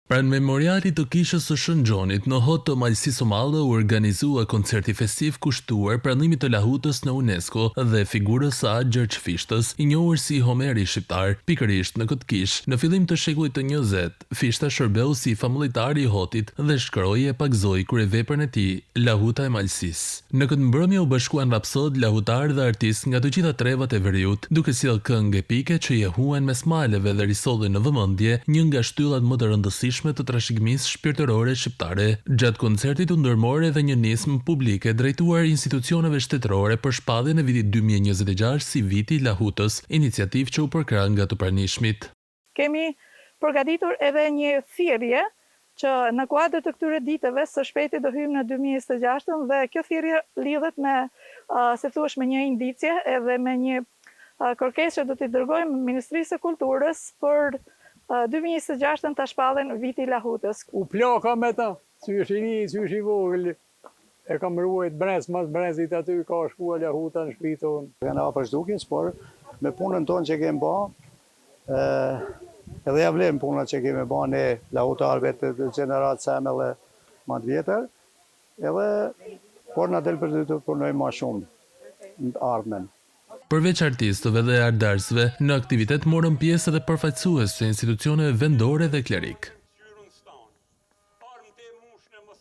Pranë memorialit të kishës së Shënxhonit në hot të Malësisë Somale u organizua koncerti festiv kushtuar pranimit të Lahutës në UNESCO dhe figurës së Gjergj Fishtës, i njohur si Homeri shqiptar. Pikërisht në këtë kishë, në fillim të shekullit të 20, Fishta shërbeu si famullitar i hotit dhe shkroi e pakzoi kryeveprën e tij, Lahuta e Malësisë. Në këtë mbrëmje u bashkuan rapsod, lahutar dhe artistë nga të gjitha trevat e veriut, duke sjellë këngë epike që i huan mes maleve dhe risollin në vëmendje një nga shtyllat më të rëndësishme të trashëgimisë shpirtërore shqiptare. Gjatë koncertit u ndërmori edhe një nismë publike drejtuar institucioneve shtetërore për shpalljen e vitit 2026 si viti i Lahutës, iniciativë që u përkrah nga të pranishmit. Kemi përgatitur edhe një thirrje që në kuadër të këtyre ditëve së shpejti do hyjmë në 2026 dhe kjo thirrje lidhet me se thuash me një indicie edhe me një kërkesë që do t'i dërgojmë Ministrisë së Kulturës për 2026 të shpallen viti i Lahutës. U plaka me ta, qysh i ri, qysh i vogël, e kam ruajt mas brezit aty, ka shkua Lahuta në shtëpi tonë. Kena për shdukjes, por me punën tonë që kemë ba, edhe ja vlem punët që kemi ba ne lahutarëve të gjeneratë seme dhe ma të vjetër, edhe por në del për të punojmë ma shumë në ardhmen. Përveç artistëve dhe ardërsve, në aktivitet morën pjesë edhe përfaqësues të institucioneve vendore dhe klerik.